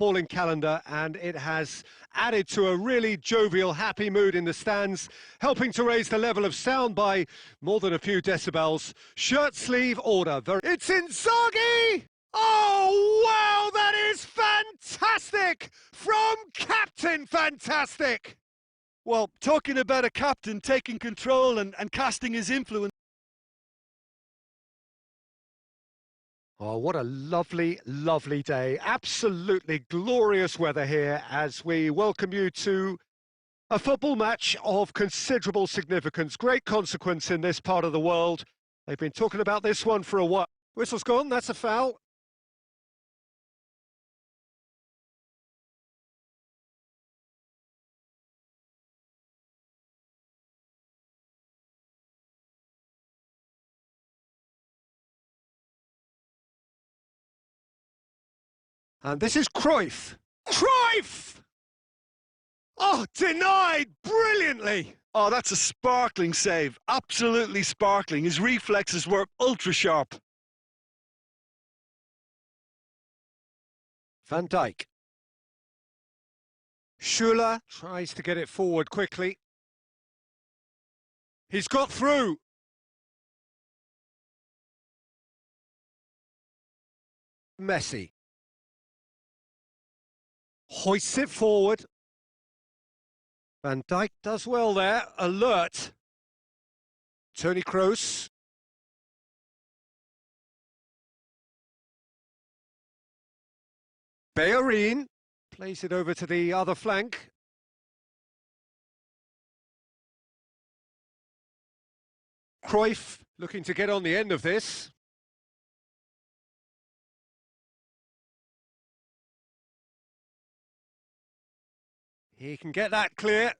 footballing calendar, and it has added to a really jovial, happy mood in the stands, helping to raise the level of sound by more than a few decibels. Shirt sleeve order. It's Inzaghi! Oh, wow, that is fantastic! From Captain Fantastic! Well, talking about a captain taking control and casting his influence. Oh, what a lovely, lovely day. Absolutely glorious weather here as we welcome you to a football match of considerable significance, great consequence in this part of the world. They've been talking about this one for a while. Whistle's gone, that's a foul. And this is Cruyff. Cruyff! Oh, denied brilliantly. Oh, that's a sparkling save. Absolutely sparkling. His reflexes were ultra sharp. Van Dijk. Schuller tries to get it forward quickly. He's got through. Messi. Hoists it forward. Van Dijk does well there. Alert. Toni Kroos. Bellerin plays it over to the other flank. Cruyff looking to get on the end of this. He can get that clear.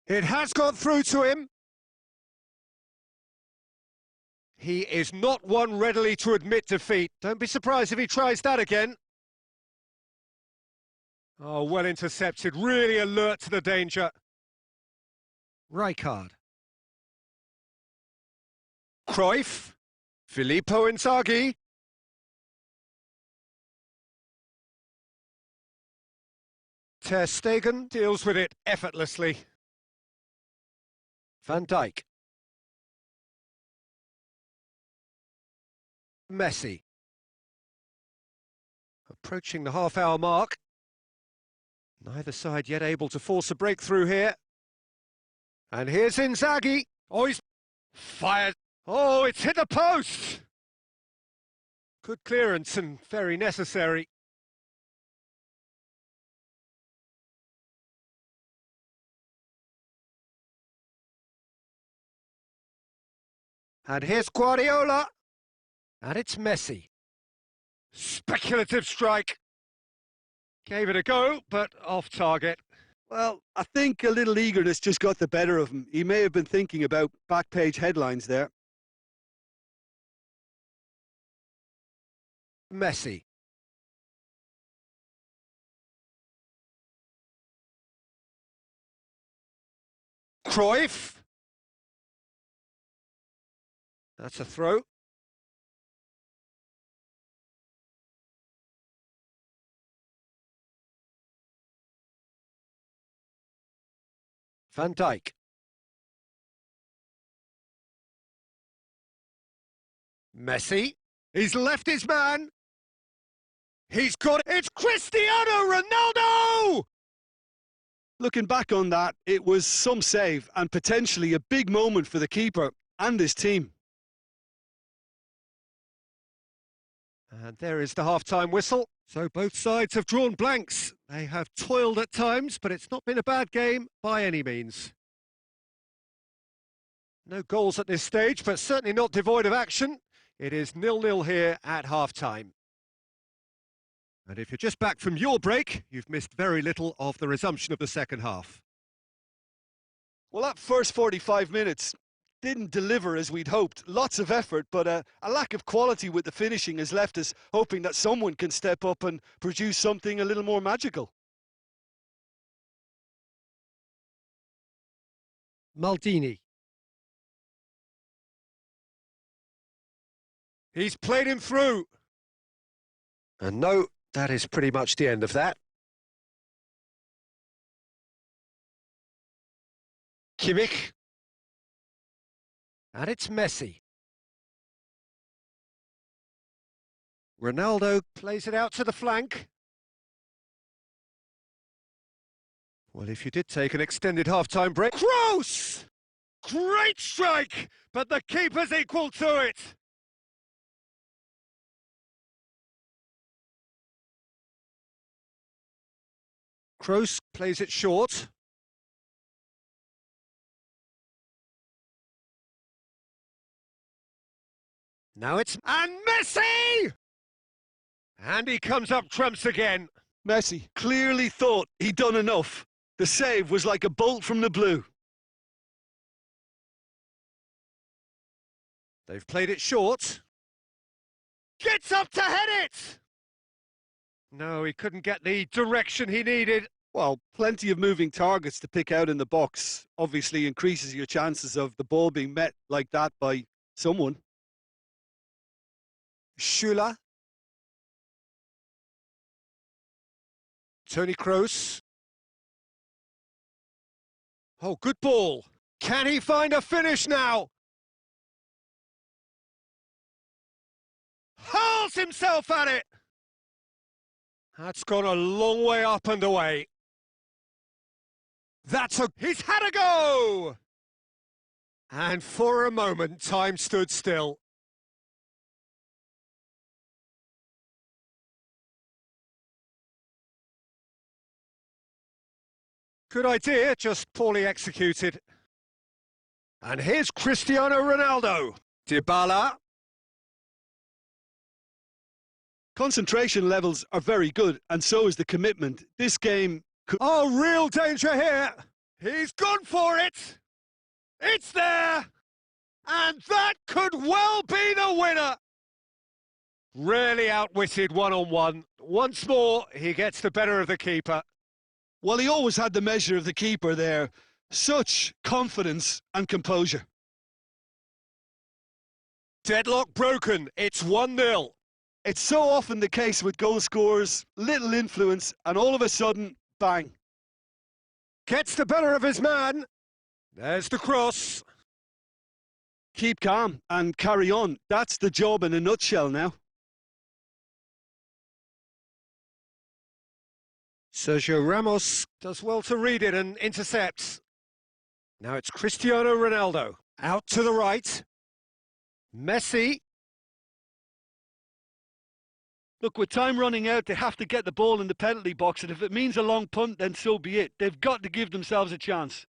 It has got through to him. He is not one readily to admit defeat. Don't be surprised if he tries that again. Oh, well intercepted. Really alert to the danger. Rijkaard. Cruyff. Filippo Inzaghi. Ter Stegen deals with it effortlessly. Van Dijk. Messi. Approaching the half-hour mark. Neither side yet able to force a breakthrough here. And here's Inzaghi. Oh, he's fired. Oh, it's hit the post! Good clearance and very necessary. And here's Guardiola. And it's Messi. Speculative strike. Gave it a go, but off target. Well, I think a little eagerness just got the better of him. He may have been thinking about back page headlines there. Messi. Cruyff. That's a throw. Van Dijk. Messi. He's left his man. He's got it. It's Cristiano Ronaldo! Looking back on that, it was some save and potentially a big moment for the keeper and his team. And there is the half-time whistle. So both sides have drawn blanks. They have toiled at times, but it's not been a bad game by any means. No goals at this stage, but certainly not devoid of action. It is 0-0 here at half-time. And if you're just back from your break, you've missed very little of the resumption of the second half. Well, that first 45 minutes didn't deliver as we'd hoped. Lots of effort, but a lack of quality with the finishing has left us hoping that someone can step up and produce something a little more magical. Maldini. He's played him through. And no, that is pretty much the end of that. Kimmich. And it's Messi. Ronaldo plays it out to the flank. Well, if you did take an extended half-time break... Kroos! Great strike, but the keeper's equal to it. Kroos plays it short. Now it's... And Messi! And he comes up trumps again. Messi clearly thought he'd done enough. The save was like a bolt from the blue. They've played it short. Gets up to head it! No, he couldn't get the direction he needed. Well, plenty of moving targets to pick out in the box. Obviously increases your chances of the ball being met like that by someone. Schüller. Toni Kroos. Oh, good ball. Can he find a finish now? Hurls himself at it. That's gone a long way up and away. He's had a go! And for a moment, time stood still. Good idea, just poorly executed. And here's Cristiano Ronaldo. Dybala. Concentration levels are very good, and so is the commitment. This game could... Oh, real danger here. He's gone for it. It's there. And that could well be the winner. Really outwitted one-on-one. Once more, he gets the better of the keeper. Well, he always had the measure of the keeper there. Such confidence and composure. Deadlock broken. It's 1-0. It's so often the case with goal scorers, little influence, and all of a sudden, bang. Gets the better of his man. There's the cross. Keep calm and carry on. That's the job in a nutshell now. Sergio Ramos does well to read it and intercepts. Now it's Cristiano Ronaldo. Out to the right. Messi. Look, with time running out, they have to get the ball in the penalty box, and if it means a long punt, then so be it. They've got to give themselves a chance.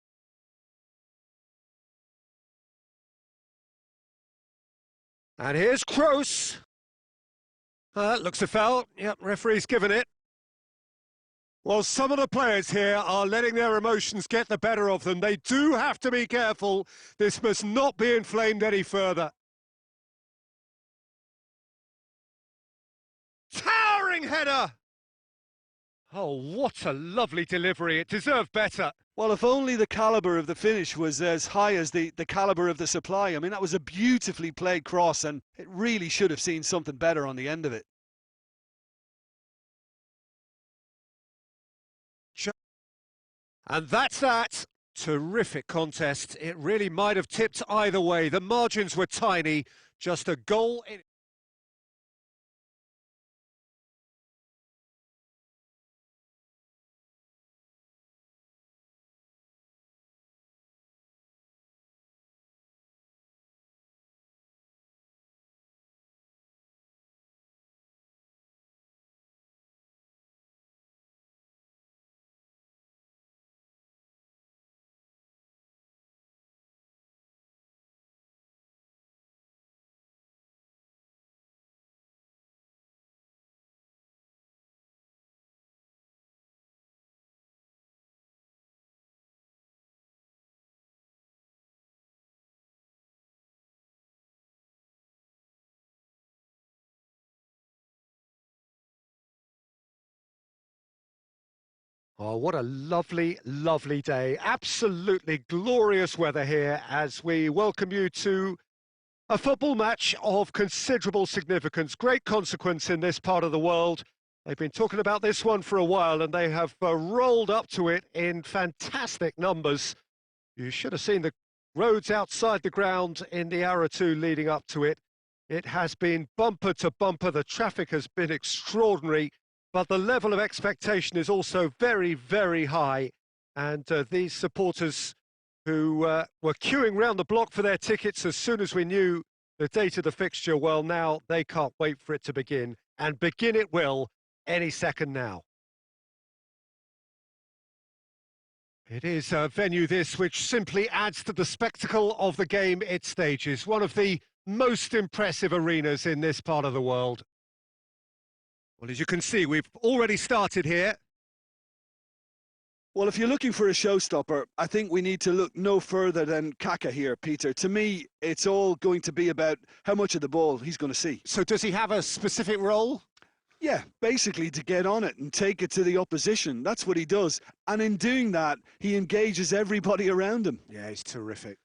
And here's Kroos. Looks a foul. Yep, referee's given it. Well, some of the players here are letting their emotions get the better of them. They do have to be careful. This must not be inflamed any further. Towering header! Oh, what a lovely delivery. It deserved better. Well, if only the calibre of the finish was as high as the calibre of the supply. I mean, that was a beautifully played cross, and it really should have seen something better on the end of it. And that's that. Terrific contest. It really might have tipped either way. The margins were tiny. Just a goal in... Oh, what a lovely, lovely day. Absolutely glorious weather here as we welcome you to A football match of considerable significance, great consequence in this part of the world. They've been talking about this one for a while and they have rolled up to it in fantastic numbers. You should have seen the roads outside the ground in the hour or two leading up to it. It has been bumper to bumper. The traffic has been extraordinary, but the level of expectation is also very, very high. And these supporters who were queuing round the block for their tickets as soon as we knew the date of the fixture, well, now they can't wait for it to begin. And begin it will any second now. It is a venue this which simply adds to the spectacle of the game it stages. One of the most impressive arenas in this part of the world. Well, as you can see, we've already started here. Well, if you're looking for a showstopper, I think we need to look no further than Kaka here, Peter. To me, it's all going to be about how much of the ball he's going to see. So does he have a specific role? Yeah, basically to get on it and take it to the opposition. That's what he does. And in doing that, he engages everybody around him. Yeah, he's terrific.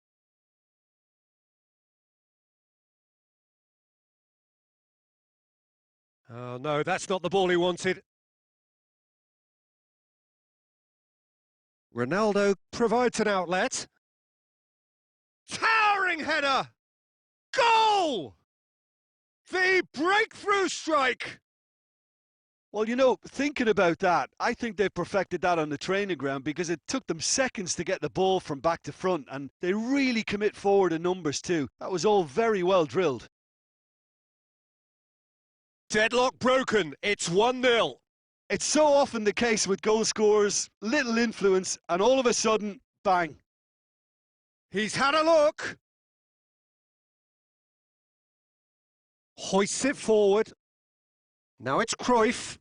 Oh, no, that's not the ball he wanted. Ronaldo provides an outlet. Towering header! Goal! The breakthrough strike! Well, you know, thinking about that, I think they perfected that on the training ground because it took them seconds to get the ball from back to front, and they really commit forward in numbers too. That was all very well drilled. Deadlock broken, it's 1-0. It's so often the case with goal scorers, little influence, and all of a sudden, bang. He's had a look. Hoists it forward. Now it's Cruyff.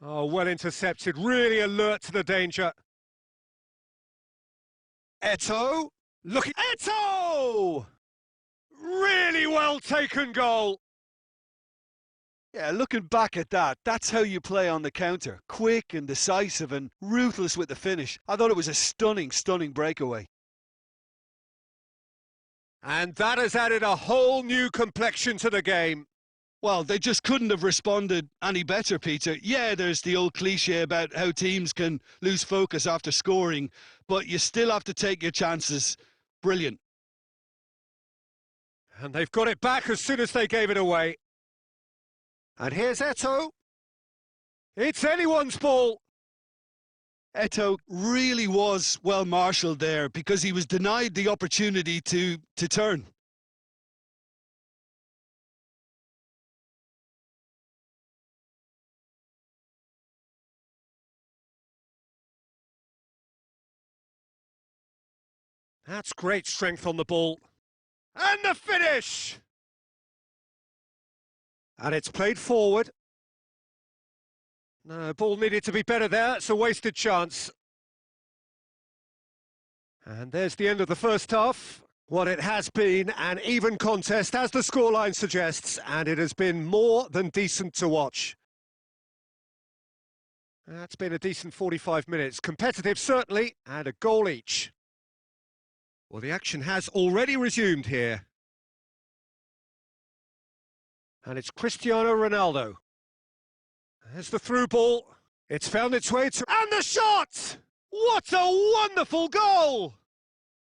Oh, well intercepted, really alert to the danger. Eto'o, looking, Eto'o! Really well taken goal. Yeah, looking back at that, that's how you play on the counter. Quick and decisive and ruthless with the finish. I thought it was a stunning, stunning breakaway. And that has added a whole new complexion to the game. Well, they just couldn't have responded any better, Peter. Yeah, there's the old cliche about how teams can lose focus after scoring, but you still have to take your chances. Brilliant. And they've got it back as soon as they gave it away. And here's Eto'o. It's anyone's ball. Eto'o really was well marshalled there because he was denied the opportunity to turn. That's great strength on the ball. And the finish! And it's played forward. No, ball needed to be better there. It's a wasted chance. And there's the end of the first half. What it has been an even contest, as the scoreline suggests, and it has been more than decent to watch. That's been a decent 45 minutes. Competitive, certainly, and a goal each. Well, the action has already resumed here. And it's Cristiano Ronaldo. There's the through ball. It's found its way to... And the shot! What a wonderful goal!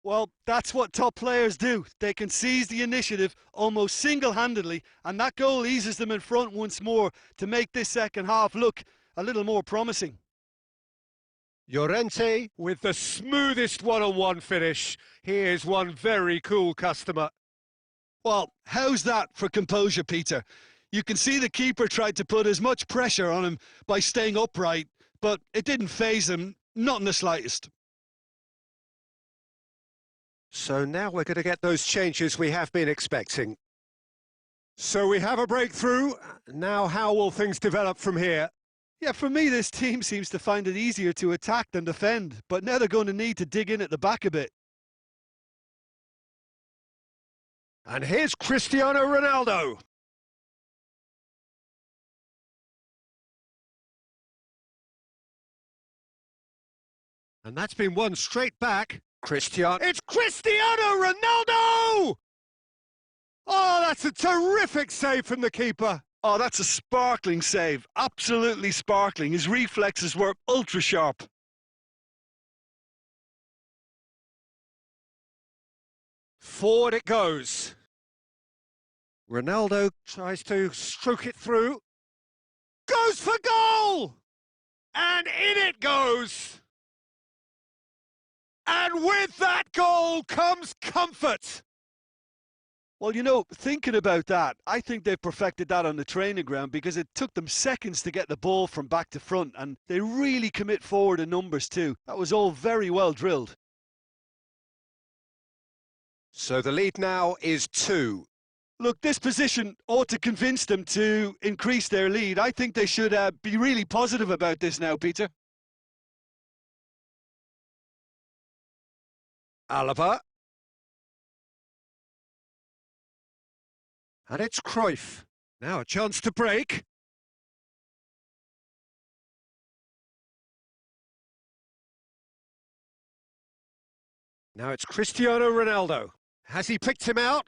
Well, that's what top players do. They can seize the initiative almost single-handedly, and that goal eases them in front once more to make this second half look a little more promising. Llorente with the smoothest one-on-one finish. Here's one very cool customer. Well, how's that for composure, Peter? You can see the keeper tried to put as much pressure on him by staying upright, but it didn't faze him, not in the slightest. So now we're going to get those changes we have been expecting. So we have a breakthrough. Now how will things develop from here? Yeah, for me, this team seems to find it easier to attack than defend, but now they're going to need to dig in at the back a bit. And here's Cristiano Ronaldo. And that's been won straight back. It's Cristiano Ronaldo! Oh, that's a terrific save from the keeper. Oh, that's a sparkling save. Absolutely sparkling. His reflexes were ultra sharp. Forward it goes. Ronaldo tries to stroke it through. Goes for goal! And in it goes! And with that goal comes comfort. Well, you know, thinking about that, I think they've perfected that on the training ground because it took them seconds to get the ball from back to front, and they really commit forward in numbers too. That was all very well drilled. So the lead now is 2. Look, this position ought to convince them to increase their lead. I think they should be really positive about this now, Peter. Alaba. And it's Cruyff. Now a chance to break. Now it's Cristiano Ronaldo. Has he picked him out?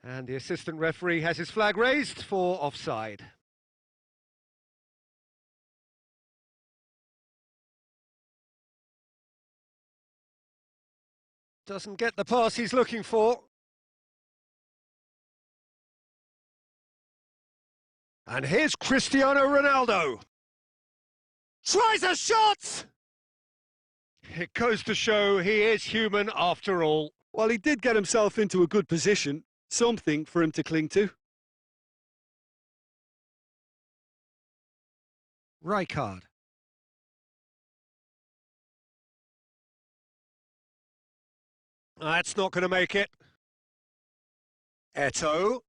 And the assistant referee has his flag raised for offside. Doesn't get the pass he's looking for. And here's Cristiano Ronaldo. Tries a shot! It goes to show he is human after all. Well, he did get himself into a good position. Something for him to cling to. Rijkaard. That's not going to make it. Eto'o.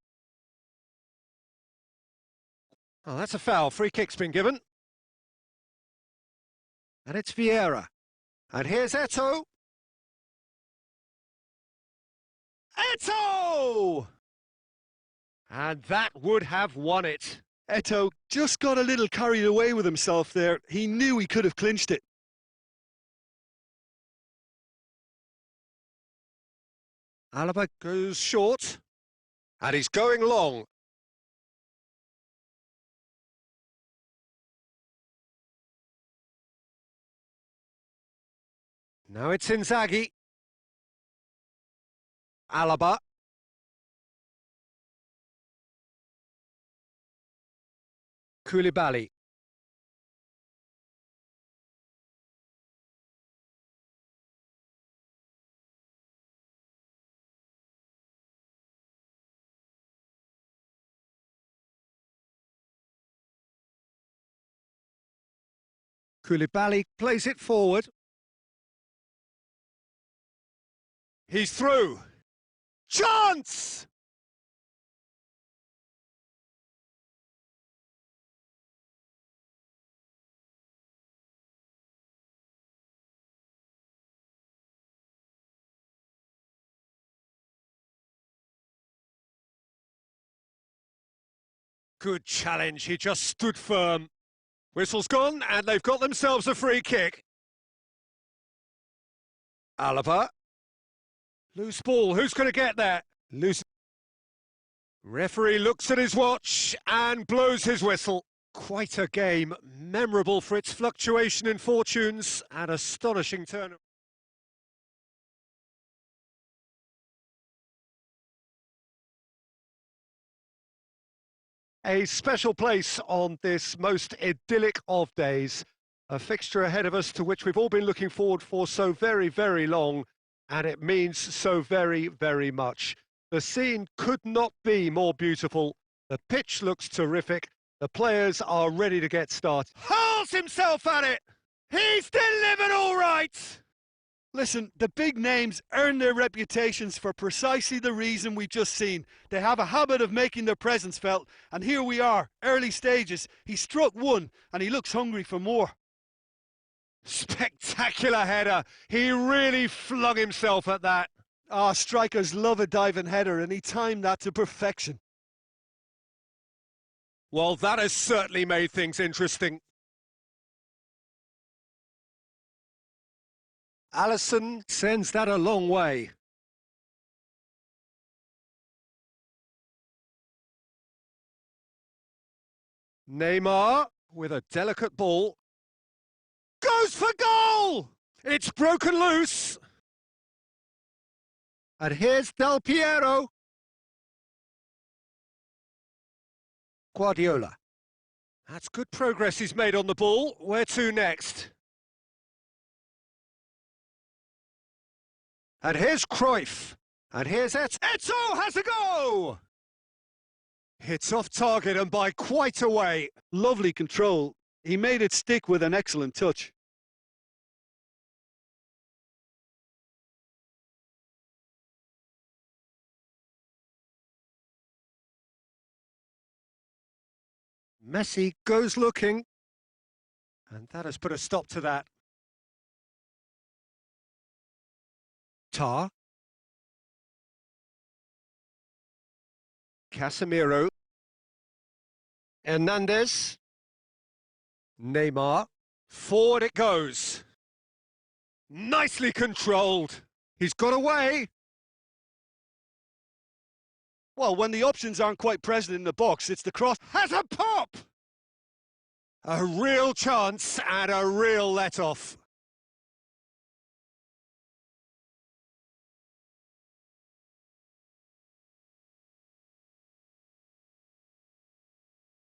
Oh, that's a foul. Free kick's been given. And it's Vieira. And here's Eto'o. Eto'o! And that would have won it. Eto'o just got a little carried away with himself there. He knew he could have clinched it. Alaba goes short. And he's going long. Now it's Inzaghi. Alaba. Koulibaly. Koulibaly plays it forward. He's through. Chance! Good challenge, he just stood firm. Whistle's gone, and they've got themselves a free kick. Alaba. Loose ball, who's going to get there? Loose. Referee looks at his watch and blows his whistle. Quite a game, memorable for its fluctuation in fortunes and astonishing turn. A special place on this most idyllic of days. A fixture ahead of us to which we've all been looking forward for so very, very long. And it means so very, very much. The scene could not be more beautiful. The pitch looks terrific. The players are ready to get started. Hurls himself at it! He's delivered all right! Listen, the big names earn their reputations for precisely the reason we've just seen. They have a habit of making their presence felt, and here we are, early stages. He struck one, and he looks hungry for more. Spectacular header. He really flung himself at that. Ah, strikers love a diving header, and he timed that to perfection. Well, that has certainly made things interesting. Alisson sends that a long way. Neymar with a delicate ball. Goes for goal! It's broken loose. And here's Del Piero. Guardiola. That's good progress he's made on the ball. Where to next? And here's Cruyff. And here's Eto'o has a go! It's off target and by quite a way. Lovely control. He made it stick with an excellent touch. Messi goes looking. And that has put a stop to that. Tar. Casemiro. Hernandez. Neymar. Forward it goes. Nicely controlled. He's got away. Well, when the options aren't quite present in the box, it's the cross. Has a pop! A real chance and a real let-off.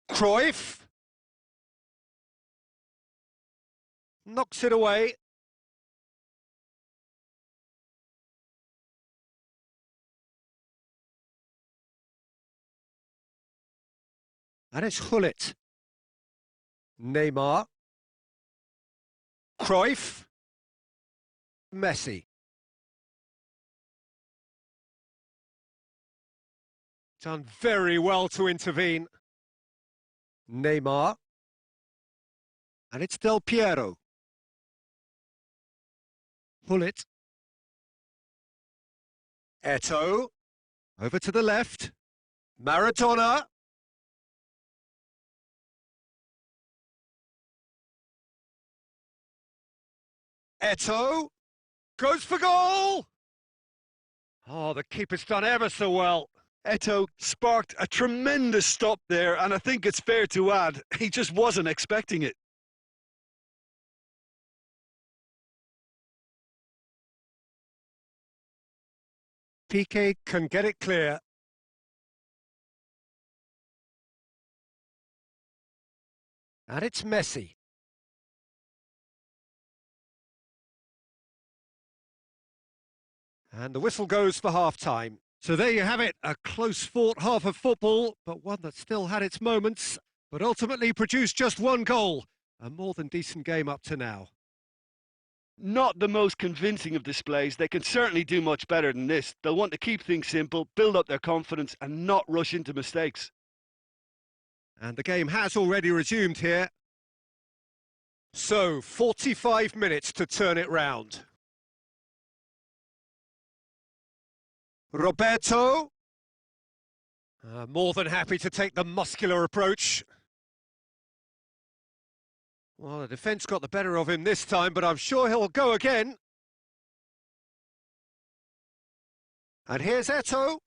Cruyff. Knocks it away. And it's Hullet. Neymar. Cruyff. Messi. Done very well to intervene. Neymar. And it's Del Piero. Hullet. Eto'o. Over to the left. Maradona. Eto'o. Goes for goal! Oh, the keeper's done ever so well. Eto'o sparked a tremendous stop there, and I think it's fair to add, he just wasn't expecting it. Piqué can get it clear. And it's Messi. And the whistle goes for half-time. So there you have it, a close-fought half of football, but one that still had its moments, but ultimately produced just one goal. A more than decent game up to now. Not the most convincing of displays. They can certainly do much better than this. They'll want to keep things simple, build up their confidence, and not rush into mistakes. And the game has already resumed here. So, 45 minutes to turn it round. Roberto. More than happy to take the muscular approach. Well, the defence got the better of him this time, but I'm sure he'll go again. And here's Eto'o.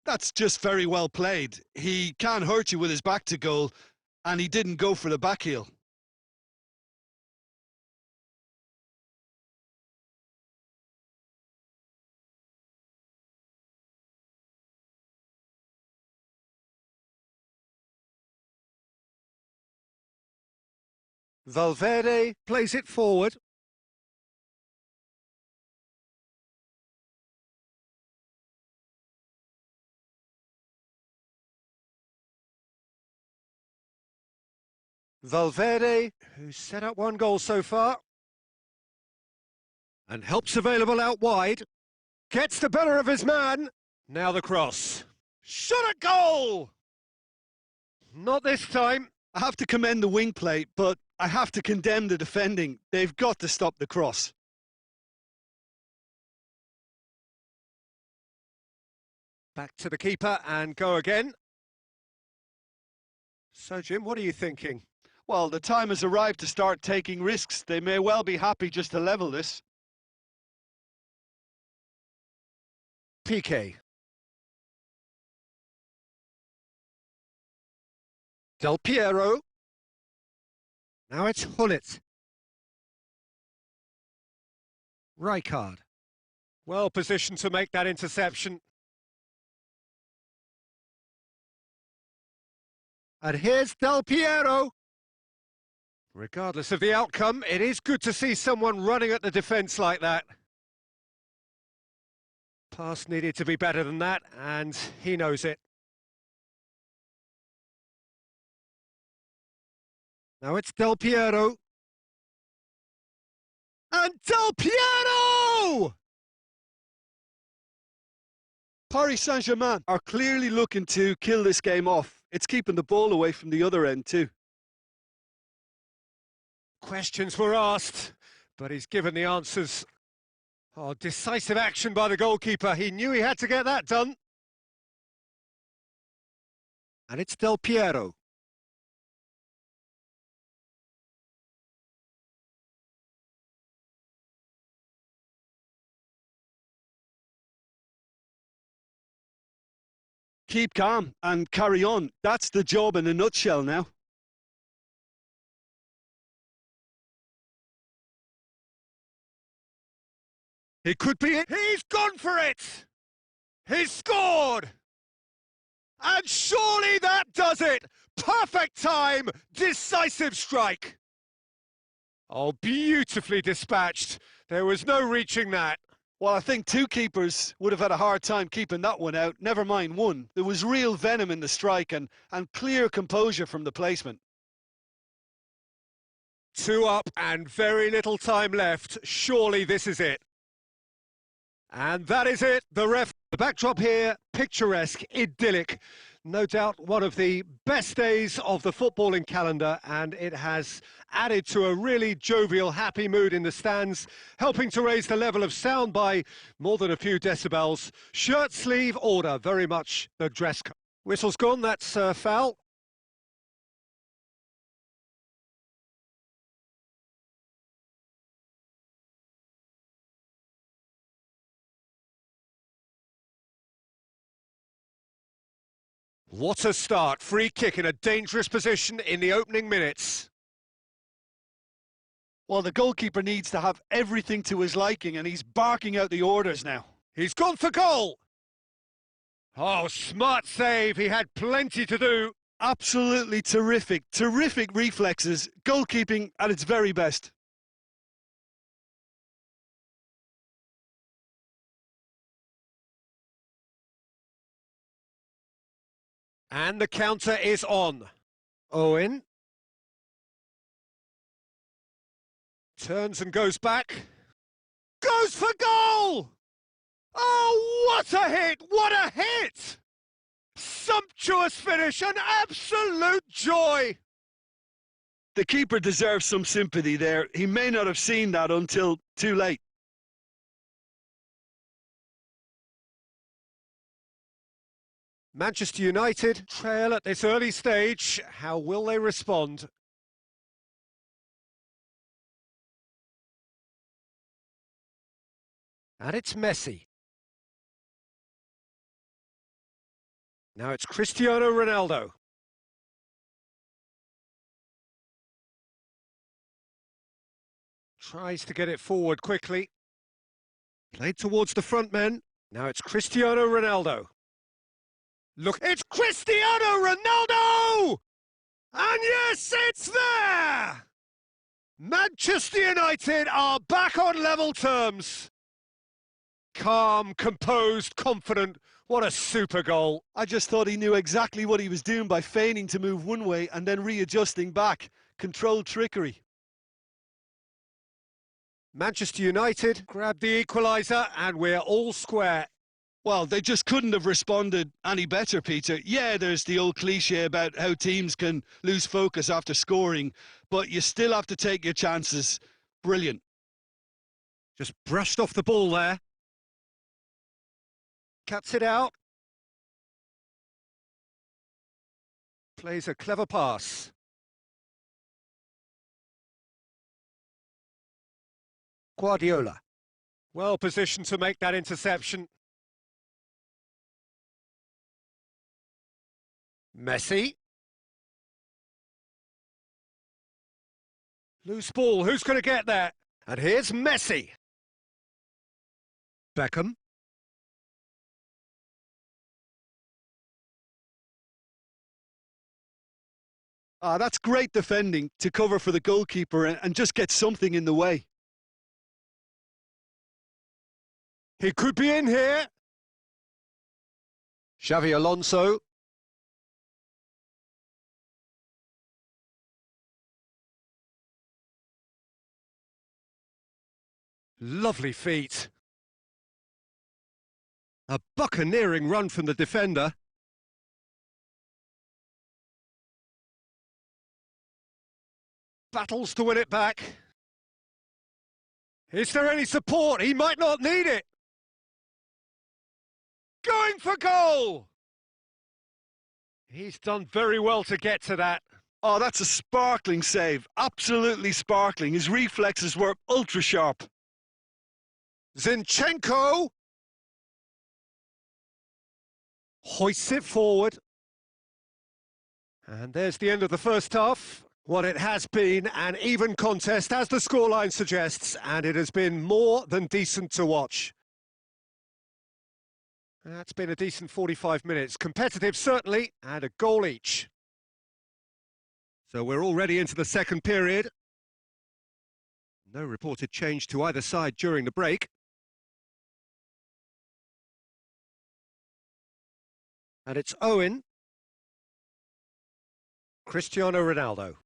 That's just very well played. He can hurt you with his back to goal, and he didn't go for the back heel. Valverde plays it forward. Valverde, who's set up one goal so far. And help's available out wide. Gets the better of his man. Now the cross. Shot at goal! Not this time. I have to commend the wing play, but I have to condemn the defending. They've got to stop the cross. Back to the keeper and go again. So, Jim, what are you thinking? Well, the time has arrived to start taking risks. They may well be happy just to level this. PK. Del Piero. Now it's Hullet. Rijkaard. Well positioned to make that interception. And here's Del Piero. Regardless of the outcome, it is good to see someone running at the defence like that. Pass needed to be better than that, and he knows it. Now it's Del Piero. And Del Piero! Paris Saint-Germain are clearly looking to kill this game off. It's keeping the ball away from the other end too. Questions were asked, but he's given the answers. Oh, decisive action by the goalkeeper. He knew he had to get that done. And it's Del Piero. Keep calm and carry on. That's the job in a nutshell now. He could be it. He's gone for it! He's scored! And surely that does it! Perfect time, decisive strike! Oh, beautifully dispatched. There was no reaching that. Well, I think two keepers would have had a hard time keeping that one out, never mind one. There was real venom in the strike and clear composure from the placement. 2 up and very little time left. Surely this is it. And that is it. The backdrop here, picturesque, idyllic. No doubt one of the best days of the footballing calendar, and it has added to a really jovial, happy mood in the stands, helping to raise the level of sound by more than a few decibels. Shirt sleeve order, very much the dress code. Whistle's gone, that's foul. What a start. Free kick in a dangerous position in the opening minutes. Well, the goalkeeper needs to have everything to his liking, and he's barking out the orders now. He's gone for goal. Oh, smart save. He had plenty to do. Absolutely terrific. Terrific reflexes. Goalkeeping at its very best. And the counter is on. Owen. Turns and goes back. Goes for goal! Oh, what a hit! What a hit! Sumptuous finish, an absolute joy! The keeper deserves some sympathy there. He may not have seen that until too late. Manchester United trail at this early stage. How will they respond? And it's Messi. Now it's Cristiano Ronaldo. Tries to get it forward quickly. Played towards the front men. Now it's Cristiano Ronaldo. Look, it's Cristiano Ronaldo! And yes, it's there! Manchester United are back on level terms. Calm, composed, confident. What a super goal. I just thought he knew exactly what he was doing by feigning to move one way and then readjusting back. Controlled trickery. Manchester United grab the equaliser and we're all square. Well, they just couldn't have responded any better, Peter. Yeah, there's the old cliche about how teams can lose focus after scoring, but you still have to take your chances. Brilliant. Just brushed off the ball there. Cuts it out. Plays a clever pass. Guardiola. Well positioned to make that interception. Messi. Loose ball, who's going to get that? And here's Messi. Beckham. That's great defending to cover for the goalkeeper and just get something in the way. He could be in here. Xavi Alonso. Lovely feet. A buccaneering run from the defender. Battles to win it back. Is there any support? He might not need it. Going for goal! He's done very well to get to that. Oh, that's a sparkling save. Absolutely sparkling. His reflexes were ultra sharp. Zinchenko hoists it forward. And there's the end of the first half. What it has been an even contest, as the scoreline suggests, and it has been more than decent to watch. That's been a decent 45 minutes. Competitive, certainly, and a goal each. So we're already into the second period. No reported change to either side during the break. And it's Owen. Cristiano Ronaldo.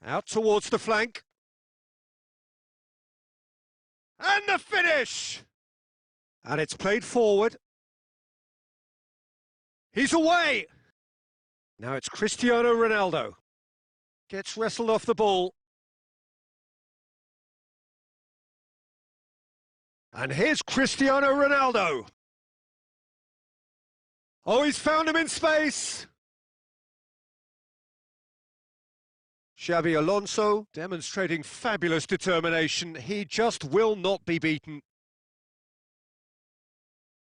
Out towards the flank. And the finish! And it's played forward. He's away! Now it's Cristiano Ronaldo. Gets wrestled off the ball. And here's Cristiano Ronaldo. Oh, he's found him in space! Xavi Alonso demonstrating fabulous determination. He just will not be beaten.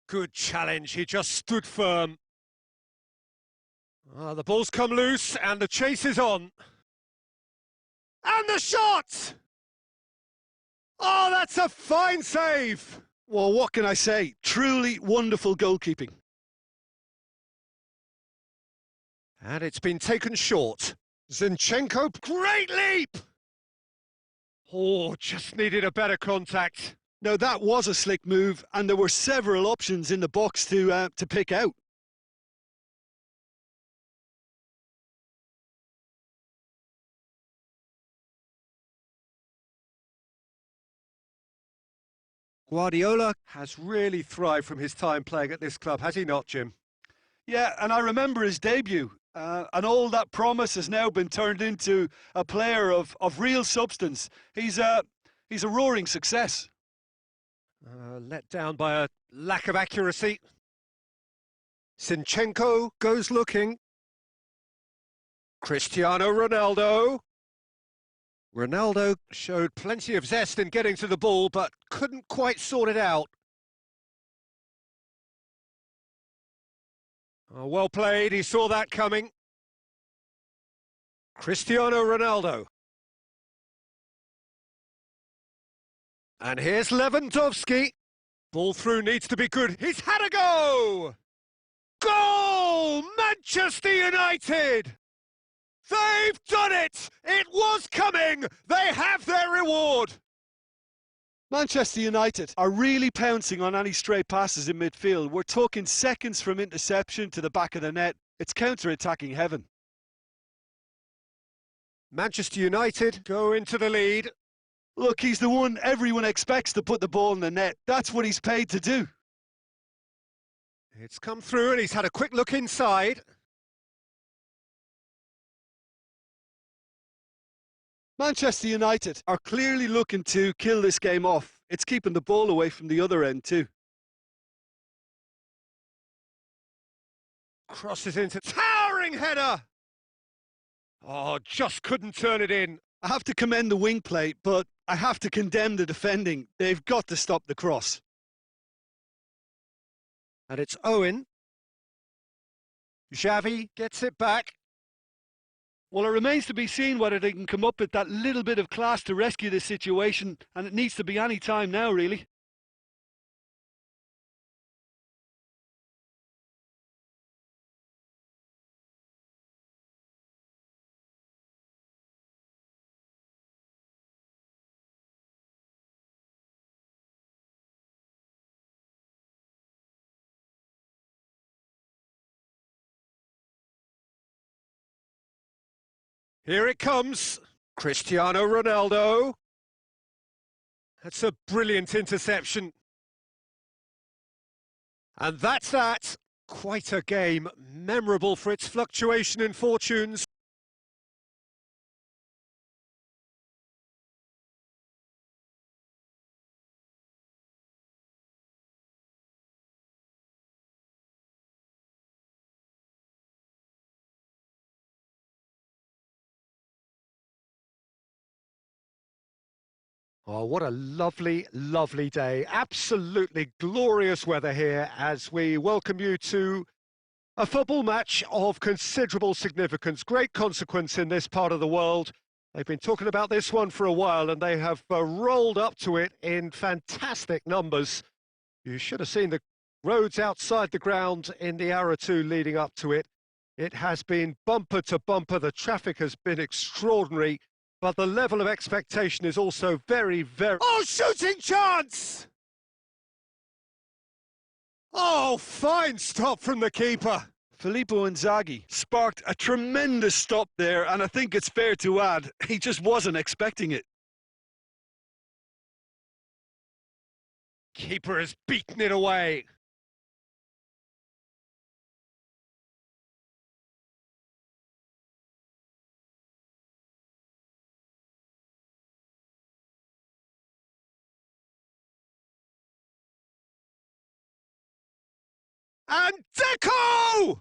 Good challenge, he just stood firm. The ball's come loose and the chase is on. And the shot! Oh, that's a fine save! Well, what can I say? Truly wonderful goalkeeping. And it's been taken short. Zinchenko, great leap! Oh, just needed a better contact. Now, that was a slick move, and there were several options in the box to pick out. Guardiola has really thrived from his time playing at this club, has he not, Jim? Yeah, and I remember his debut, and all that promise has now been turned into a player of real substance. He's a roaring success. Let down by a lack of accuracy. Zinchenko goes looking. Cristiano Ronaldo. Ronaldo showed plenty of zest in getting to the ball, but couldn't quite sort it out. Oh, well played, he saw that coming. Cristiano Ronaldo. And here's Lewandowski. Ball through needs to be good. He's had a go! Goal! Manchester United! They've done it! It was coming! They have their reward! Manchester United are really pouncing on any stray passes in midfield. We're talking seconds from interception to the back of the net. It's counter-attacking heaven. Manchester United go into the lead. Look, he's the one everyone expects to put the ball in the net. That's what he's paid to do. It's come through and he's had a quick look inside. Manchester United are clearly looking to kill this game off. It's keeping the ball away from the other end too. Crosses into towering header. Oh, just couldn't turn it in. I have to commend the wing play, but I have to condemn the defending. They've got to stop the cross. And it's Owen. Xavi gets it back. Well, it remains to be seen whether they can come up with that little bit of class to rescue this situation, and it needs to be any time now, really. Here it comes. Cristiano Ronaldo. That's a brilliant interception. And that's that. Quite a game, memorable for its fluctuation in fortunes. Oh, what a lovely, lovely day. Absolutely glorious weather here as we welcome you to a football match of considerable significance, great consequence in this part of the world. They've been talking about this one for a while and they have rolled up to it in fantastic numbers. You should have seen the roads outside the ground in the hour or two leading up to it. It has been bumper to bumper. The traffic has been extraordinary. But the level of expectation is also very, very... Oh, shooting chance! Oh, fine stop from the keeper. Filippo Inzaghi sparked a tremendous stop there, and I think it's fair to add, he just wasn't expecting it. Keeper has beaten it away. And Deco!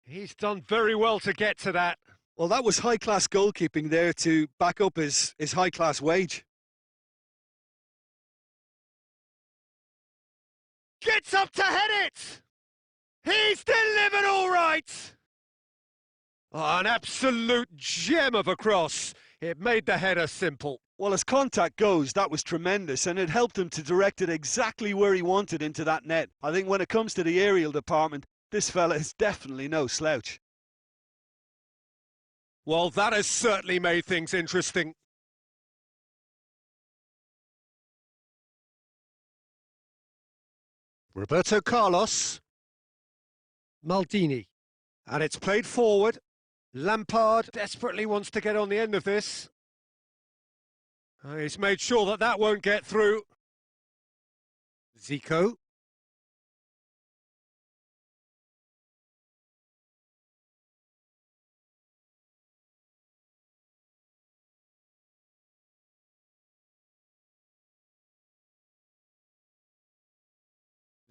He's done very well to get to that. Well, that was high-class goalkeeping there to back up his high-class wage. Gets up to head it! He's delivered all right! Oh, an absolute gem of a cross. It made the header simple. Well, as contact goes, that was tremendous, and it helped him to direct it exactly where he wanted into that net. I think when it comes to the aerial department, this fella is definitely no slouch. Well, that has certainly made things interesting. Roberto Carlos. Maldini. And it's played forward. Lampard desperately wants to get on the end of this. He's made sure that that won't get through. Zico.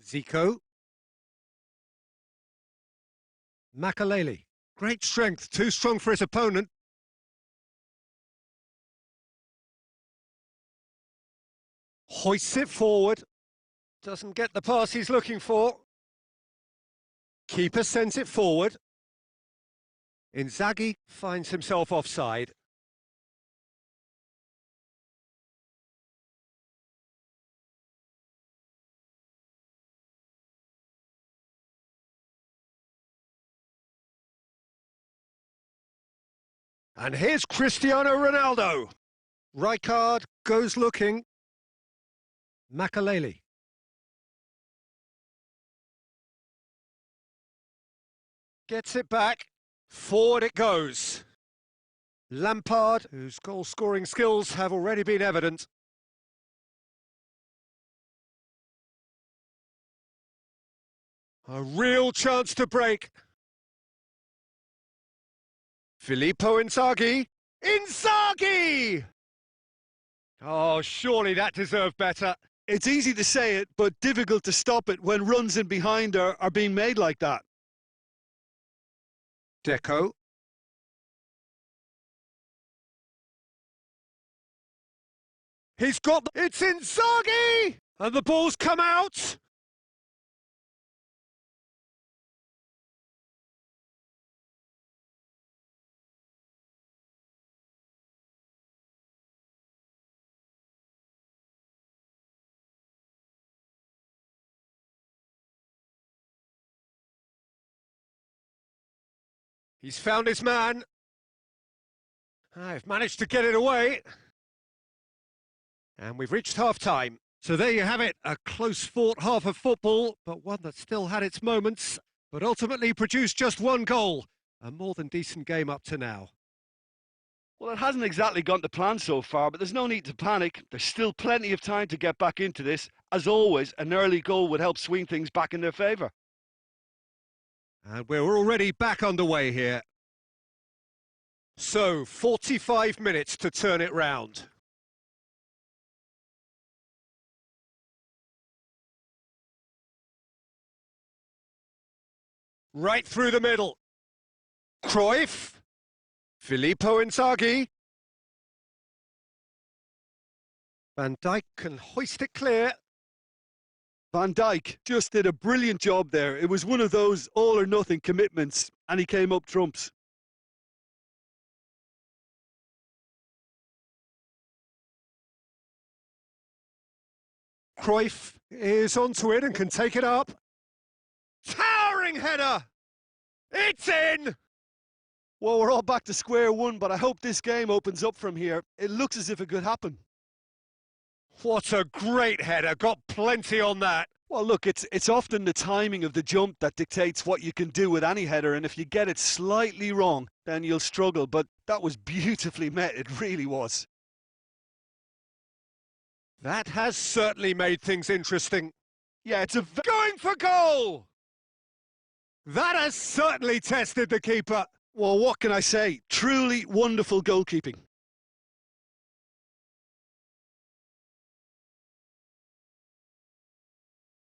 Zico. Makaleli. Great strength, too strong for his opponent. Hoists it forward. Doesn't get the pass he's looking for. Keeper sends it forward. Inzaghi finds himself offside. And here's Cristiano Ronaldo. Rijkaard goes looking. Makaleli. Gets it back. Forward it goes. Lampard, whose goal-scoring skills have already been evident. A real chance to break. Filippo Inzaghi. Inzaghi! Oh, surely that deserved better. It's easy to say it, but difficult to stop it when runs in behind are being made like that. Deco. He's got... It's Inzaghi! And the ball's come out! He's found his man. I've managed to get it away. And we've reached half-time. So there you have it, a close-fought half of football, but one that still had its moments, but ultimately produced just one goal. A more than decent game up to now. Well, it hasn't exactly gone to plan so far, but there's no need to panic. There's still plenty of time to get back into this. As always, an early goal would help swing things back in their favour. And we're already back underway here. So, 45 minutes to turn it round. Right through the middle. Cruyff. Filippo Inzaghi. Van Dijk can hoist it clear. Van Dijk just did a brilliant job there. It was one of those all-or-nothing commitments, and he came up trumps. Cruyff is onto it and can take it up. Towering header! It's in! Well, we're all back to square one, but I hope this game opens up from here. It looks as if it could happen. What a great header, got plenty on that. Well, look, it's often the timing of the jump that dictates what you can do with any header, and if you get it slightly wrong, then you'll struggle, but that was beautifully met, it really was. That has certainly made things interesting. Yeah, it's going for goal! That has certainly tested the keeper. Well, what can I say? Truly wonderful goalkeeping.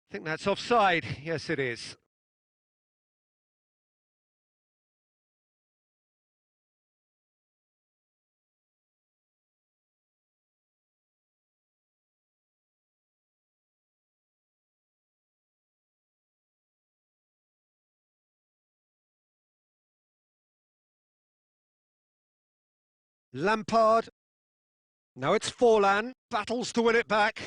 I think that's offside. Yes, it is. Lampard. Now it's Forlan. Battles to win it back.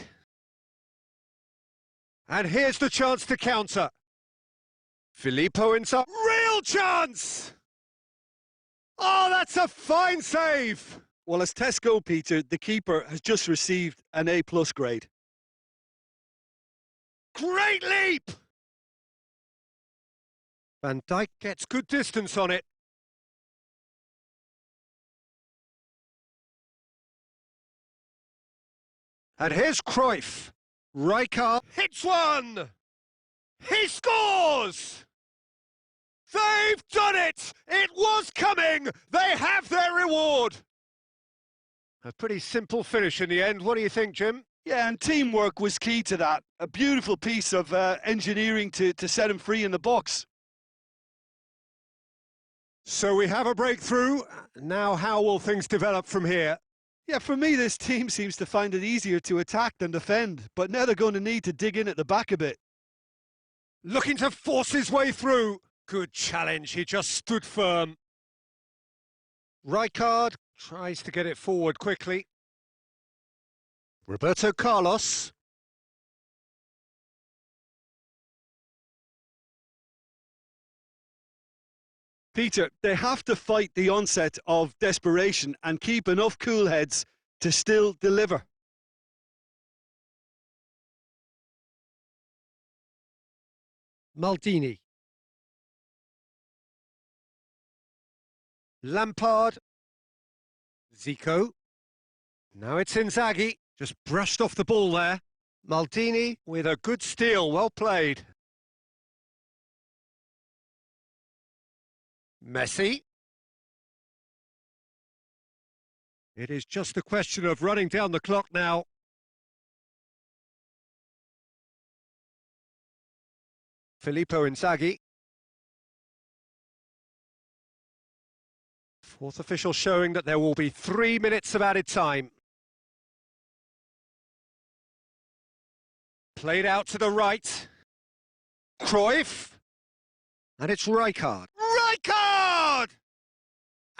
And here's the chance to counter. Filippo Inzaghi. Real chance! Oh, that's a fine save! Well, as tests go, Peter, the keeper has just received an A+ grade. Great leap! Van Dijk gets good distance on it. And here's Cruyff. Rijkaard hits one! He scores! They've done it! It was coming! They have their reward! A pretty simple finish in the end. What do you think, Jim? Yeah, and teamwork was key to that. A beautiful piece of engineering to set him free in the box. So we have a breakthrough. Now how will things develop from here? Yeah, for me, this team seems to find it easier to attack than defend, but now they're going to need to dig in at the back a bit. Looking to force his way through. Good challenge, he just stood firm. Rijkaard tries to get it forward quickly. Roberto Carlos. Peter, they have to fight the onset of desperation and keep enough cool heads to still deliver. Maldini. Lampard. Zico. Now it's Inzaghi. Just brushed off the ball there. Maldini with a good steal. Well played. Messi. It is just a question of running down the clock now. Filippo Inzaghi. Fourth official showing that there will be 3 minutes of added time. Played out to the right. Cruyff. And it's Rijkaard. Rijkaard!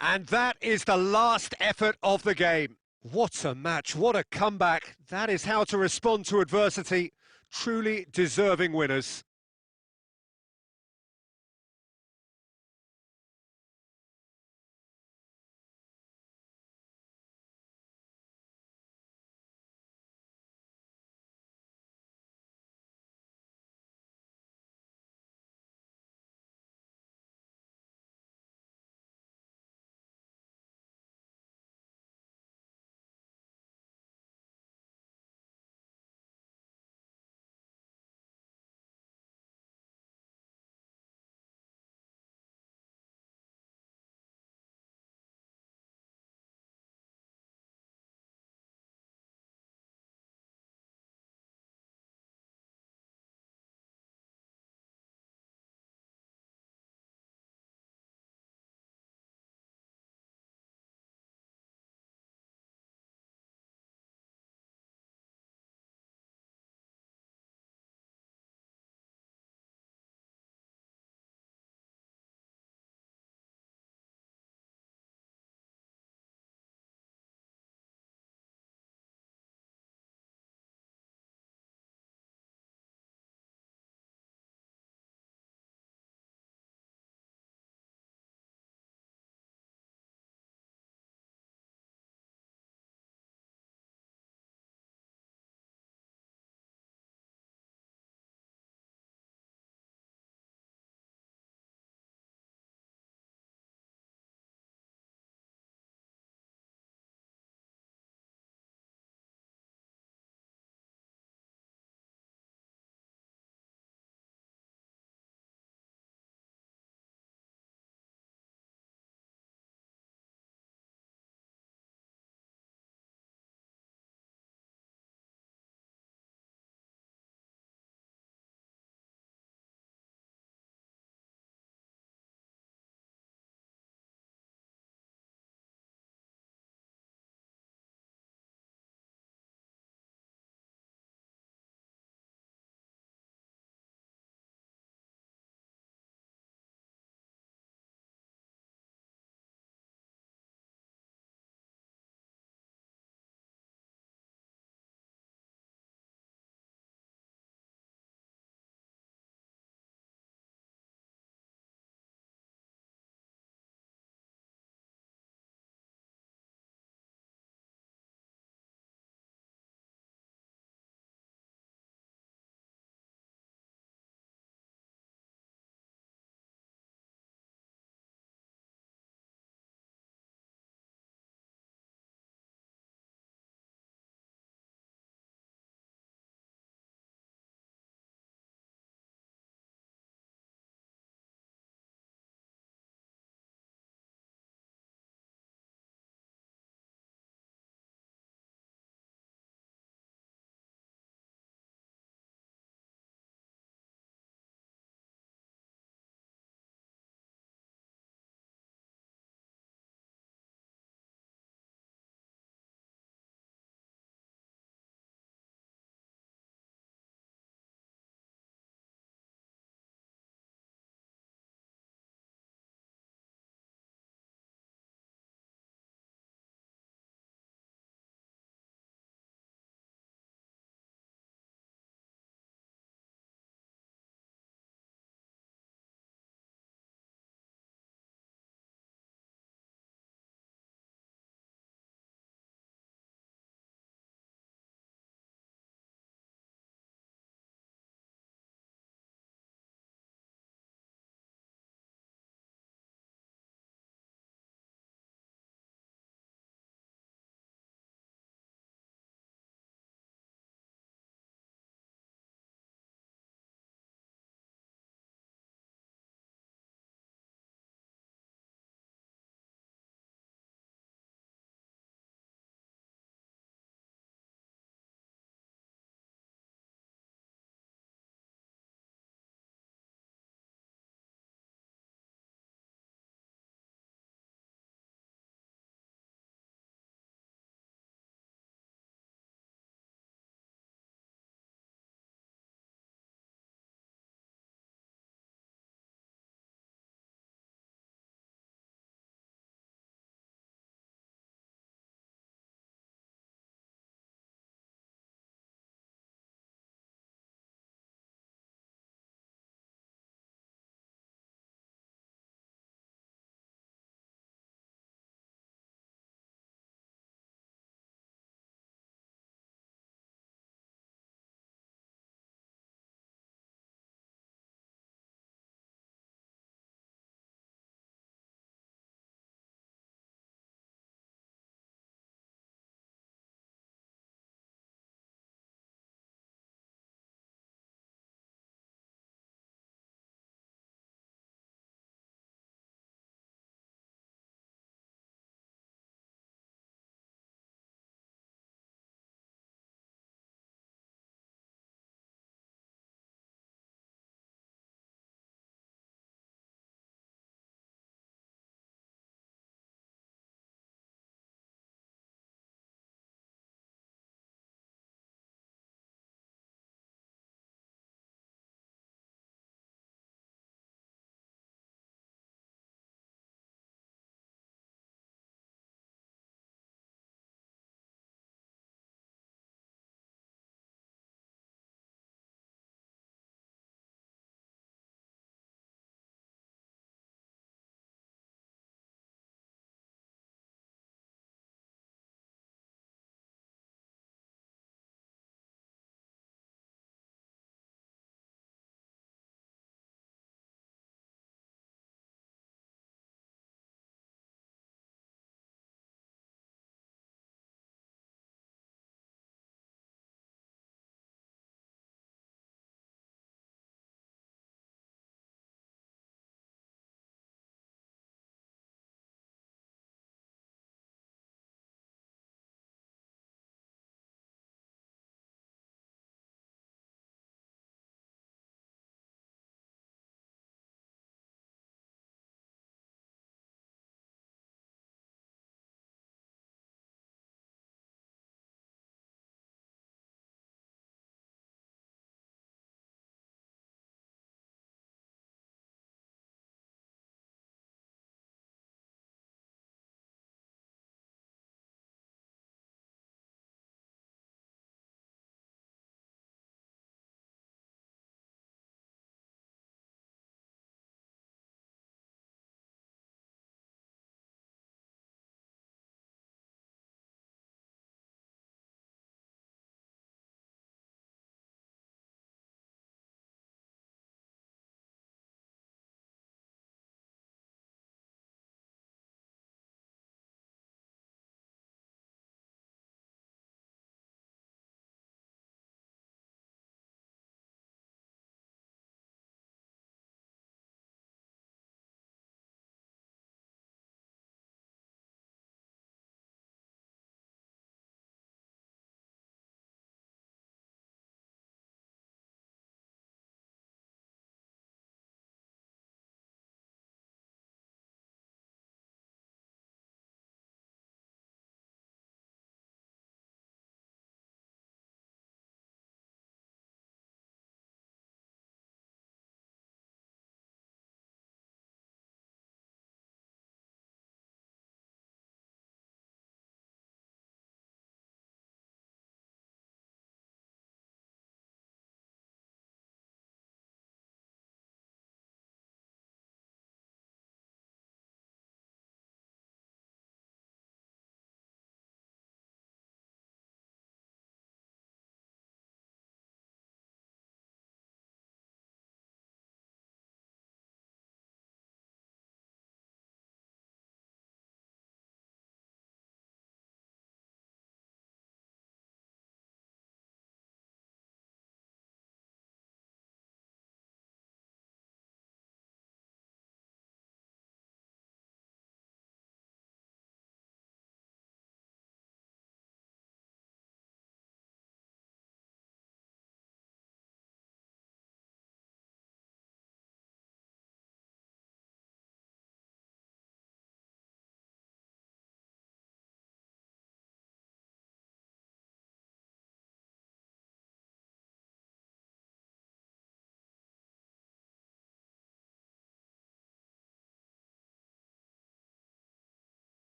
And that is the last effort of the game. What a match, what a comeback. That is how to respond to adversity. Truly deserving winners.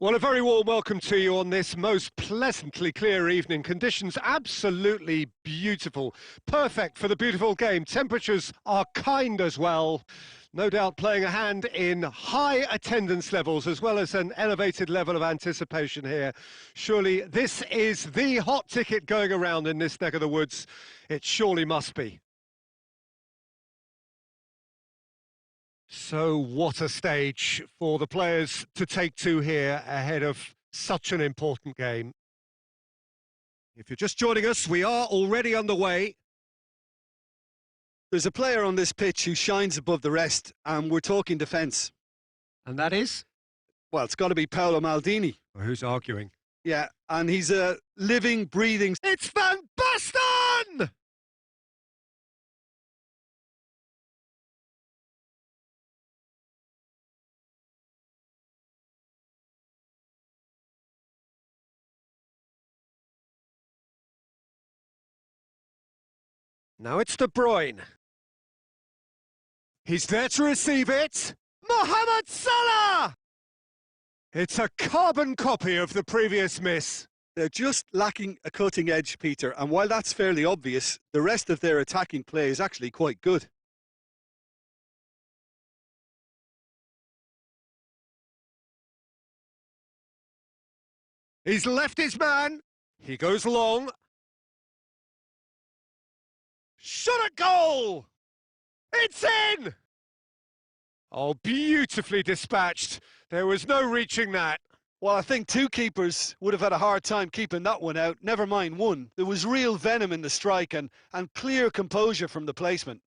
Well, a very warm welcome to you on this most pleasantly clear evening. Conditions absolutely beautiful. Perfect for the beautiful game. Temperatures are kind as well. No doubt playing a hand in high attendance levels as well as an elevated level of anticipation here. Surely this is the hot ticket going around in this neck of the woods. It surely must be. So what a stage for the players to take to here ahead of such an important game. If you're just joining us, we are already underway. There's a player on this pitch who shines above the rest, and we're talking defence. And that is? Well, it's got to be Paolo Maldini. Well, who's arguing? Yeah, and he's a living, breathing... It's Van Basten! Now it's De Bruyne. He's there to receive it. Mohamed Salah! It's a carbon copy of the previous miss. They're just lacking a cutting edge, Peter, and while that's fairly obvious, the rest of their attacking play is actually quite good. He's left his man. He goes long. Shot at goal! It's in! Oh, beautifully dispatched. There was no reaching that. Well, I think two keepers would have had a hard time keeping that one out, never mind one. There was real venom in the strike and clear composure from the placement.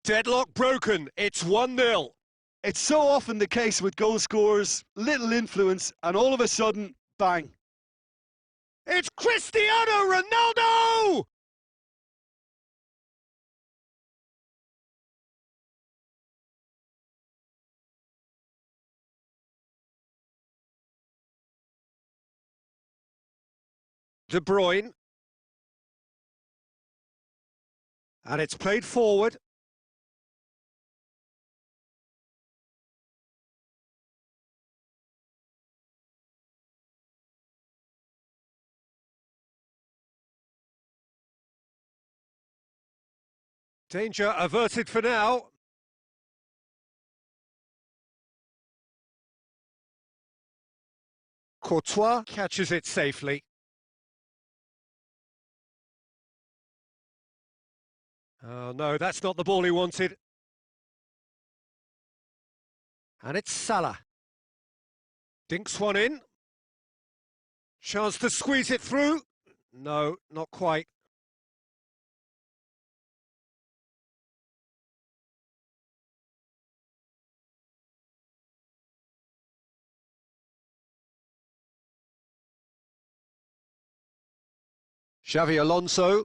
Deadlock broken. It's 1-0. It's so often the case with goal scorers, little influence, and all of a sudden, bang. It's Cristiano Ronaldo! De Bruyne. And it's played forward. Danger averted for now. Courtois catches it safely. Oh no, that's not the ball he wanted. And it's Salah. Dinks one in. Chance to squeeze it through. No, not quite. Xavi Alonso.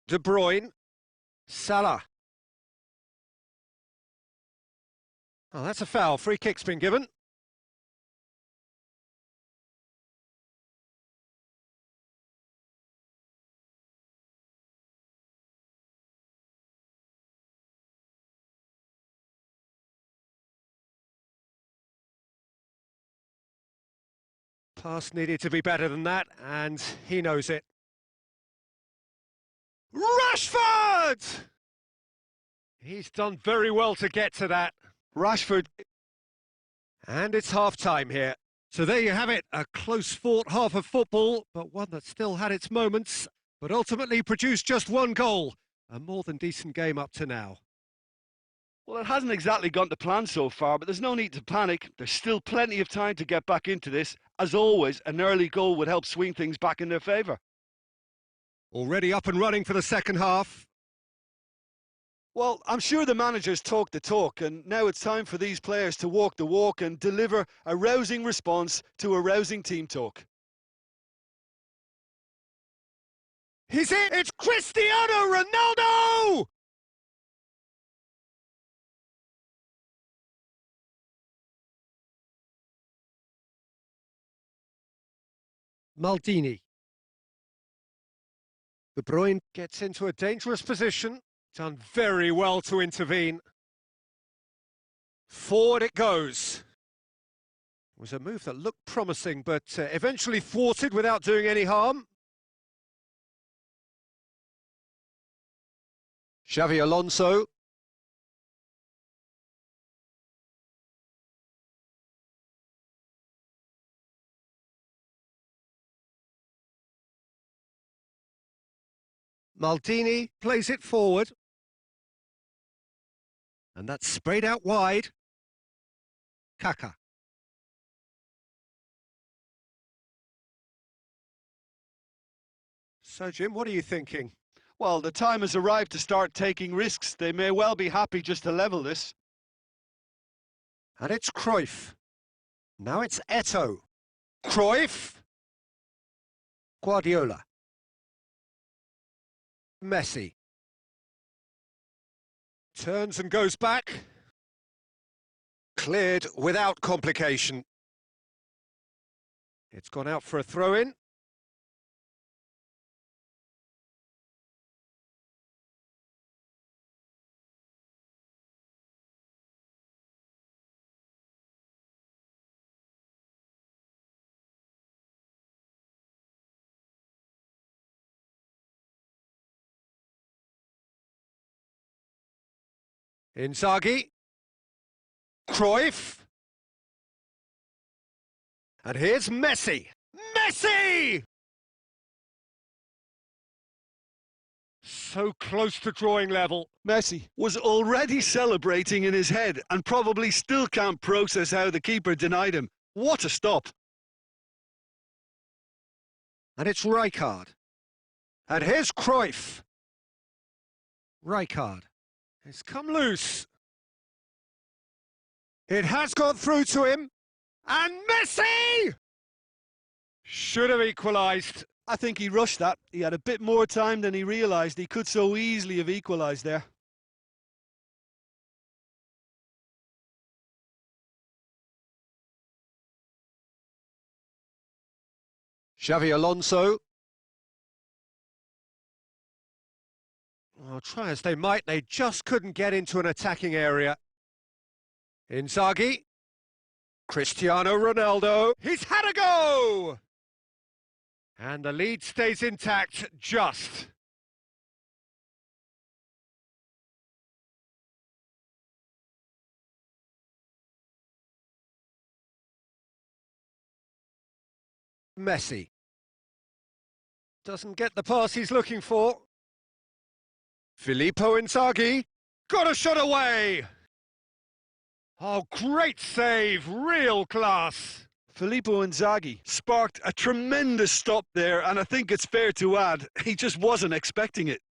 De Bruyne. Salah. Oh, that's a foul. Free kick's been given. Pass needed to be better than that, and he knows it. Rashford! He's done very well to get to that. Rashford. And it's half-time here. So there you have it, a close-fought half of football, but one that still had its moments, but ultimately produced just one goal. A more than decent game up to now. Well, it hasn't exactly gone to plan so far, but there's no need to panic. There's still plenty of time to get back into this. As always, an early goal would help swing things back in their favour. Already up and running for the second half. Well, I'm sure the managers talk the talk, and now it's time for these players to walk the walk and deliver a rousing response to a rousing team talk. He's in! It's Cristiano Ronaldo! Maldini. De Bruyne gets into a dangerous position. Done very well to intervene. Forward it goes. It was a move that looked promising, but eventually thwarted without doing any harm. Xavi Alonso. Maldini plays it forward. And that's sprayed out wide. Kaka. So, Jim, what are you thinking? Well, the time has arrived to start taking risks. They may well be happy just to level this. And it's Cruyff. Now it's Eto'o. Cruyff. Guardiola. Messi. Turns and goes back. Cleared without complication. It's gone out for a throw-in. Inzaghi. Cruyff. And here's Messi. Messi! So close to drawing level. Messi was already celebrating in his head and probably still can't process how the keeper denied him. What a stop. And it's Rijkaard. And here's Cruyff. Rijkaard. It's come loose. It has got through to him. And Messi! Should have equalised. I think he rushed that. He had a bit more time than he realised. He could so easily have equalised there. Xavi Alonso. Well, try as they might, they just couldn't get into an attacking area. Inzaghi. Cristiano Ronaldo. He's had a go! And the lead stays intact, just. Messi. Doesn't get the pass he's looking for. Filippo Inzaghi. Got a shot away! Oh, great save, real class. Filippo Inzaghi sparked a tremendous stop there, and I think it's fair to add, he just wasn't expecting it.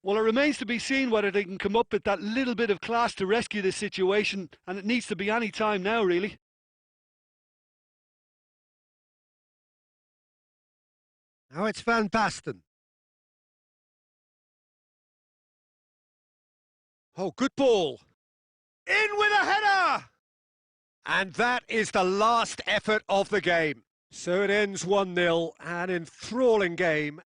Well, it remains to be seen whether they can come up with that little bit of class to rescue this situation, and it needs to be any time now, really. Now it's Van Basten. Oh, good ball. In with a header! And that is the last effort of the game. So it ends 1-0, an enthralling game.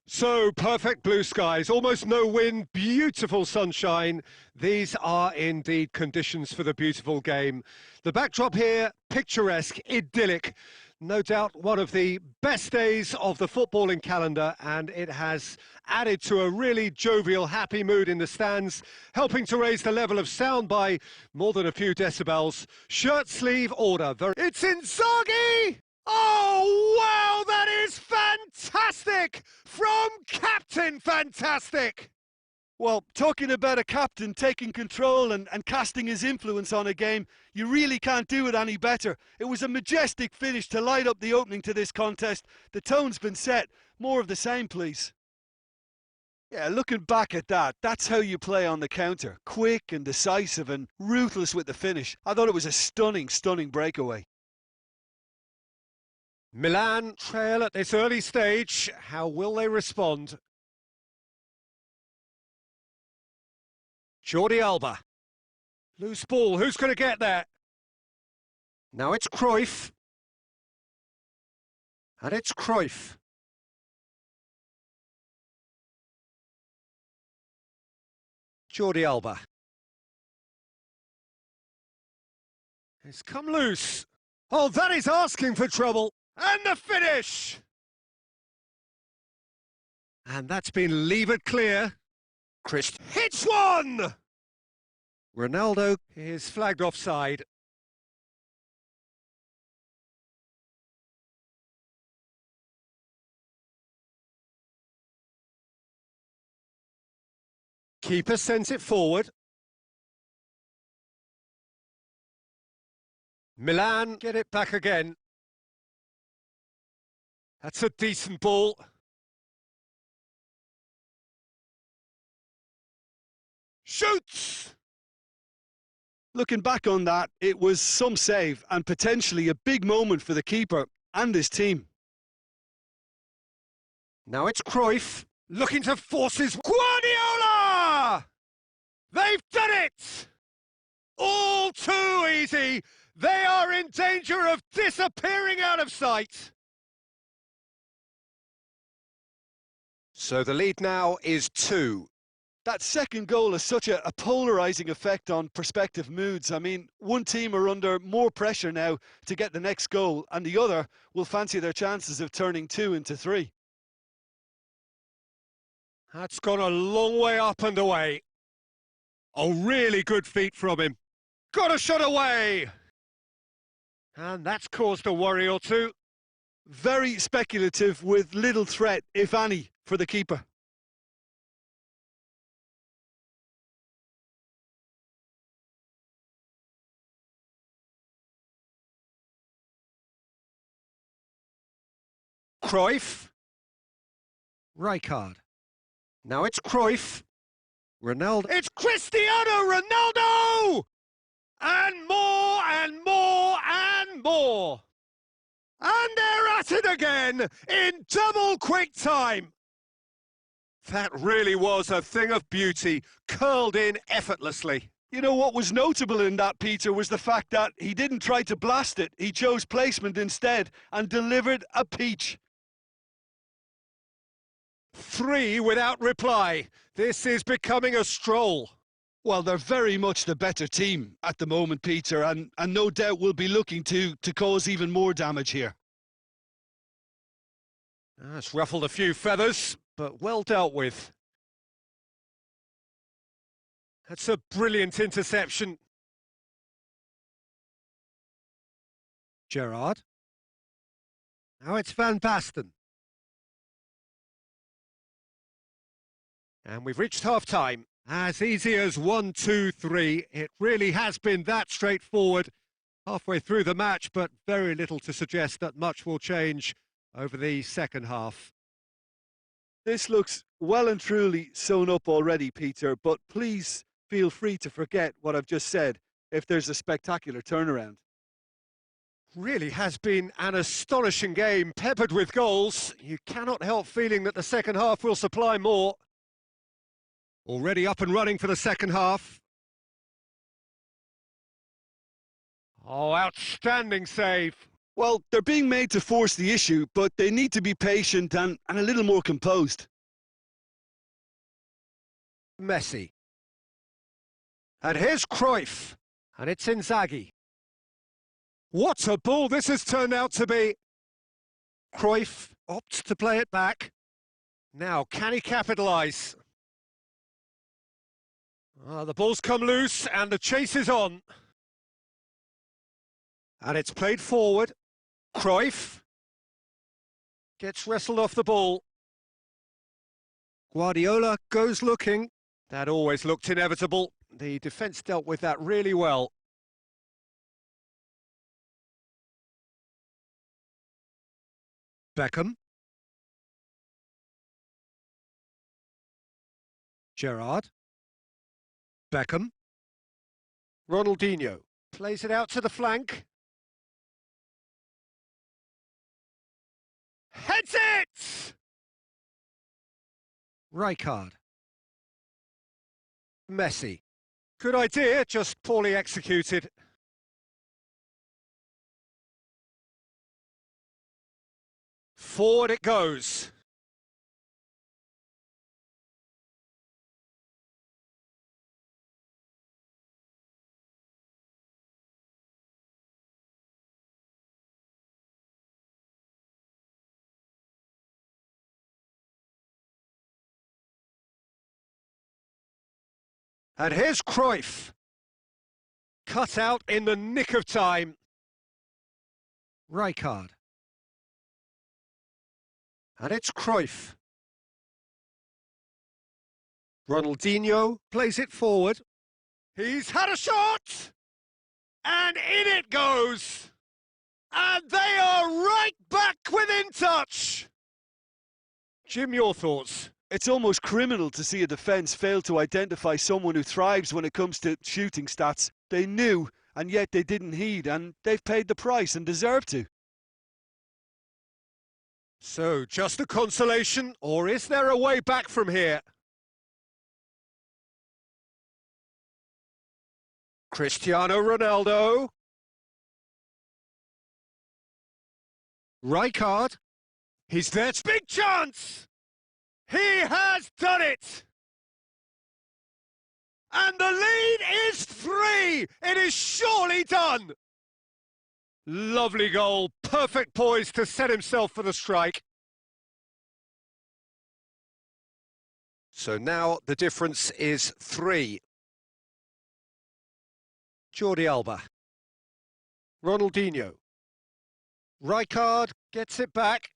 So perfect blue skies, almost no wind, beautiful sunshine. These are indeed conditions for the beautiful game. The backdrop here, picturesque, idyllic. No doubt one of the best days of the footballing calendar, and it has added to a really jovial, happy mood in the stands, helping to raise the level of sound by more than a few decibels. Shirt sleeve order. It's Inzaghi! Oh, wow, that is fantastic! From Captain Fantastic! Well, talking about a captain taking control and casting his influence on a game, you really can't do it any better. It was a majestic finish to light up the opening to this contest. The tone's been set. More of the same, please. Yeah, looking back at that, that's how you play on the counter. Quick and decisive and ruthless with the finish. I thought it was a stunning, stunning breakaway. Milan trail at this early stage. How will they respond? Jordi Alba. Loose ball. Who's going to get there? Now it's Cruyff. And it's Cruyff. Jordi Alba. It's come loose. Oh, that is asking for trouble. And the finish! And that's been levered clear. Chris hits one! Ronaldo is flagged offside. Keeper sends it forward. Milan get it back again. That's a decent ball. Shoots! Looking back on that, it was some save and potentially a big moment for the keeper and his team. Now it's Cruyff looking to force his Guardiola! They've done it! All too easy. They are in danger of disappearing out of sight. So the lead now is 2. That second goal has such a polarising effect on prospective moods. I mean, one team are under more pressure now to get the next goal, and the other will fancy their chances of turning 2 into 3. That's gone a long way up and away. Oh, really good feet from him. Got a shot away! And that's caused a worry or two. Very speculative with little threat, if any, for the keeper. Cruyff. Rijkaard. Now it's Cruyff. Ronaldo. It's Cristiano Ronaldo! And more and more and more. And they're at it again in double quick time. That really was a thing of beauty, curled in effortlessly. You know, what was notable in that, Peter, was the fact that he didn't try to blast it. He chose placement instead and delivered a peach. 3 without reply. This is becoming a stroll. Well, they're very much the better team at the moment, Peter, and no doubt will be looking to cause even more damage here. That's ruffled a few feathers, but well dealt with. That's a brilliant interception. Gerrard. Now it's Van Basten. And we've reached half-time. As easy as 1, 2, 3. It really has been that straightforward halfway through the match, but very little to suggest that much will change over the second half. This looks well and truly sewn up already, Peter, but please feel free to forget what I've just said if there's a spectacular turnaround. Really has been an astonishing game, peppered with goals. You cannot help feeling that the second half will supply more. Already up and running for the second half. Oh, outstanding save. Well, they're being made to force the issue, but they need to be patient and a little more composed. Messi. And here's Cruyff. And it's Inzaghi. What a ball this has turned out to be. Cruyff opts to play it back. Now, can he capitalise? The ball's come loose and the chase is on. And it's played forward. Cruyff gets wrestled off the ball. Guardiola goes looking. That always looked inevitable. The defence dealt with that really well. Beckham. Gerrard. Beckham. Ronaldinho plays it out to the flank. Heads it! Rijkaard. Messi. Good idea, just poorly executed. Forward it goes. And here's Cruyff. Cut out in the nick of time. Rijkaard. And it's Cruyff. Ronaldinho plays it forward. He's had a shot! And in it goes! And they are right back within touch! Jim, your thoughts? It's almost criminal to see a defence fail to identify someone who thrives when it comes to shooting stats. They knew, and yet they didn't heed, and they've paid the price and deserve to. So, just a consolation, or is there a way back from here? Cristiano Ronaldo. Rijkaard. He's there. Big chance! He has done it! And the lead is 3! It is surely done! Lovely goal, perfect poise to set himself for the strike. So now the difference is 3. Jordi Alba. Ronaldinho. Rijkaard gets it back.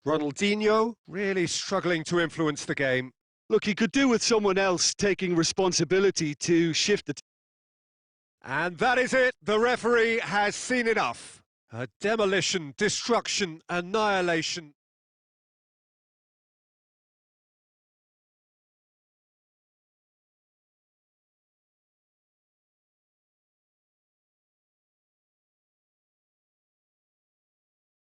Ronaldinho really struggling to influence the game. Look, he could do with someone else taking responsibility to shift it. And that is it. The referee has seen enough. A demolition, destruction, annihilation.